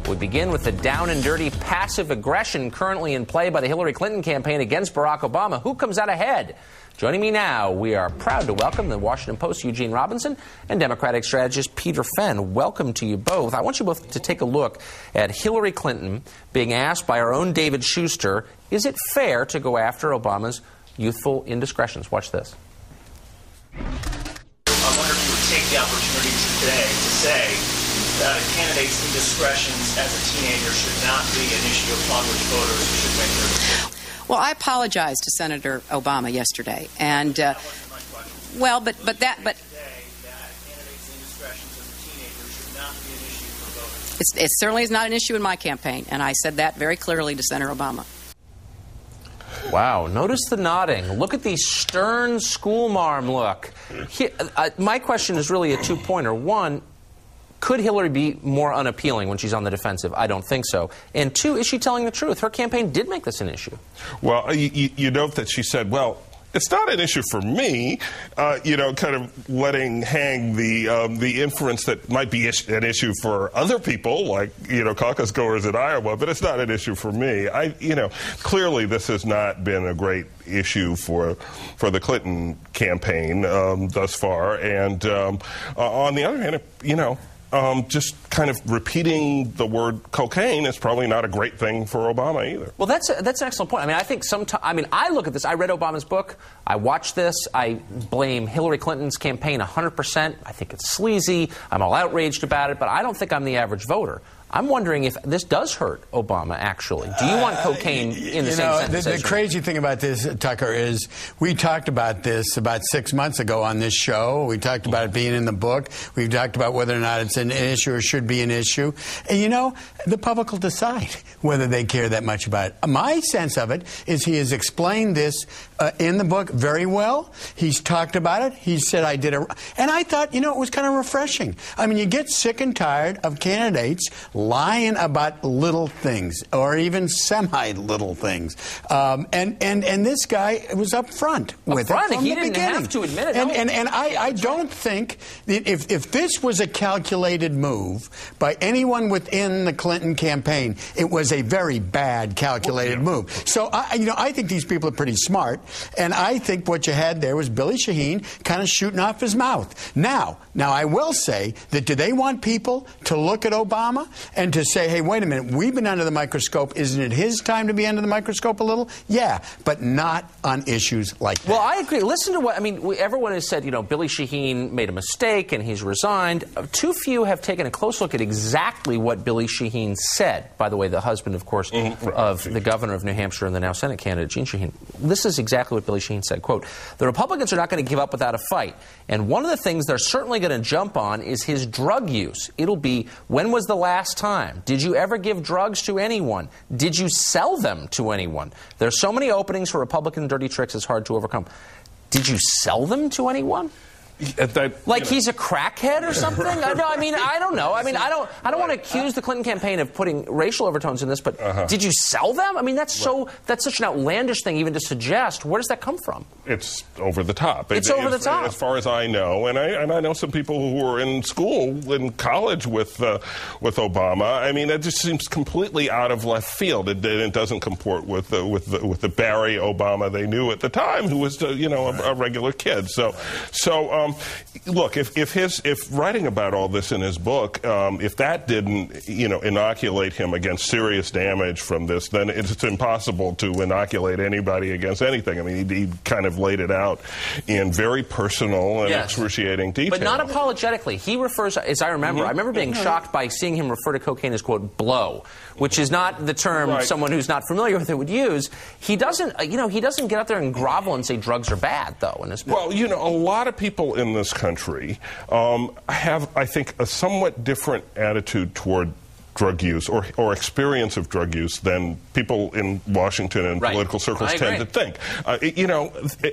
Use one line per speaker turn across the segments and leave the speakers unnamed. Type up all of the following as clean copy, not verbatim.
We begin with the down and dirty passive aggression currently in play by the Hillary Clinton campaign against Barack Obama. Who comes out ahead? Joining me now, we are proud to welcome the Washington Post's Eugene Robinson and Democratic strategist Peter Fenn. Welcome to you both. I want you both to take a look at Hillary Clinton being asked by our own David Schuster, is it fair to go after Obama's youthful indiscretions? Watch this.
I wonder if you would take the opportunity today to say that a candidate's indiscretions as a teenager should not be an issue upon which voters should make their decision.
Well, I apologized to Senator Obama yesterday, and
that wasn't my question.
well, but
Today, that candidates' indiscretions as a teenager should not be an issue for voters.
it certainly is not an issue in my campaign, and I said that very clearly to Senator Obama.
Wow, notice the nodding. Look at the stern schoolmarm look. My question is really a two-pointer. One, could Hillary be more unappealing when she's on the defensive? I don't think so. And two, is she telling the truth? Her campaign did make this an issue.
Well, you note that she said, well, it's not an issue for me, kind of letting hang the inference that might be an issue for other people, like, caucus goers in Iowa, but it's not an issue for me. Clearly this has not been a great issue for the Clinton campaign thus far. And on the other hand, just kind of repeating the word cocaine is probably not a great thing for Obama either.
Well, that's an excellent point. I mean, I think I look at this. I read Obama's book. I watched this. I blame Hillary Clinton's campaign 100%. I think it's sleazy. I'm all outraged about it, but I don't think I'm the average voter. I'm wondering if this does hurt Obama, actually. Do you want cocaine in the same sentence?
The crazy thing about this, Tucker, is we talked about this about 6 months ago on this show. We talked about it being in the book. We've talked about whether or not it's an issue or should be an issue. And, the public will decide whether they care that much about it. My sense of it is he has explained this in the book very well. He's talked about it. He said, I did it. And I thought, it was kind of refreshing. I mean, you get sick and tired of candidates lying about little things or even semi-little things. And this guy was up front with it from
he
the
didn't
beginning.
have to admit it.
And I don't think that if this was a calculated move by anyone within the Clinton campaign, it was a very bad calculated move. So, I think these people are pretty smart, and I think what you had there was Billy Shaheen kind of shooting off his mouth. Now, I will say that do they want people to look at Obama and to say, hey, wait a minute, we've been under the microscope. Isn't it his time to be under the microscope a little? Yeah, but not on issues like that.
Well, I agree. Listen to everyone has said, Billy Shaheen made a mistake and he's resigned. Too few have taken a close look at exactly what Billy Shaheen said. By the way, the husband, of course, of the governor of New Hampshire and the now Senate candidate, Gene Shaheen. This is exactly what Billy Shaheen said. Quote, the Republicans are not going to give up without a fight. And one of the things they're certainly going to jump on is his drug use. It'll be, when was the last time? Did you ever give drugs to anyone? Did you sell them to anyone? There's so many openings for Republican dirty tricks, it's hard to overcome. Did you sell them to anyone? He's a crackhead or something? I don't know. I don't want to accuse the Clinton campaign of putting racial overtones in this, but did you sell them? I mean, that's such an outlandish thing even to suggest. Where does that come from?
It's over the top.
It's over the top.
As far as I know, and I know some people who were in school, in college with Obama. I mean, that just seems completely out of left field. It doesn't comport with the Barry Obama they knew at the time, who was a regular kid. So. Look, if writing about all this in his book, if that didn't, inoculate him against serious damage from this, then it's impossible to inoculate anybody against anything. I mean, he kind of laid it out in very personal and excruciating detail.
But not apologetically. He refers, as I remember being shocked by seeing him refer to cocaine as, quote, blow, which is not the term someone who's not familiar with it would use. He doesn't, he doesn't get out there and grovel and say drugs are bad, though, in his book.
Well, a lot of people in this country have, I think, a somewhat different attitude toward drug use or experience of drug use than people in Washington and political circles tend to think.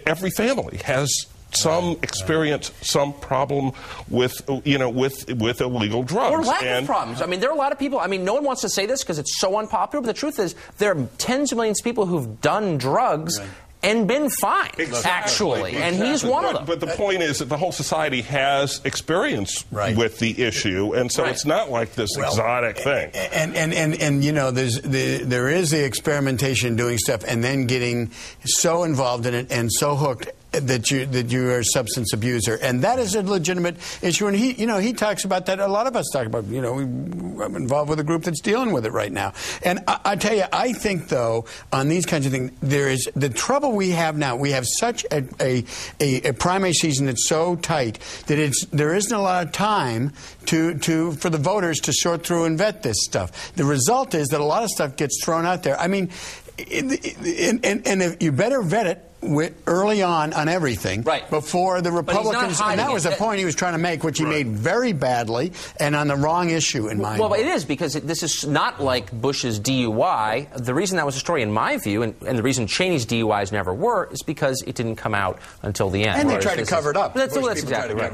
Every family has some experience, some problem with illegal drugs.
Or lack of problems. I mean, there are a lot of people, no one wants to say this because it's so unpopular, but the truth is there are tens of millions of people who've done drugs and been fine, actually. And he's one of them.
But the point is that the whole society has experience with the issue, and so it's not like this exotic thing.
And you know, there is the experimentation doing stuff and then getting so involved in it and so hooked that you are a substance abuser, and that is a legitimate issue. And he talks about that. A lot of us talk about. I'm involved with a group that's dealing with it right now. And I tell you, I think though on these kinds of things, there is the trouble we have now. We have such a primary season that's so tight that there isn't a lot of time for the voters to sort through and vet this stuff. The result is that a lot of stuff gets thrown out there. I mean, and you better vet it early on everything before the Republicans, and that was the point he was trying to make, which he made very badly and on the wrong issue in my view.
Well, it is, because this is not like Bush's DUI. The reason that was a story, in my view, and the reason Cheney's DUIs never were, is because it didn't come out until the end.
And they tried to cover it up.
That's exactly right.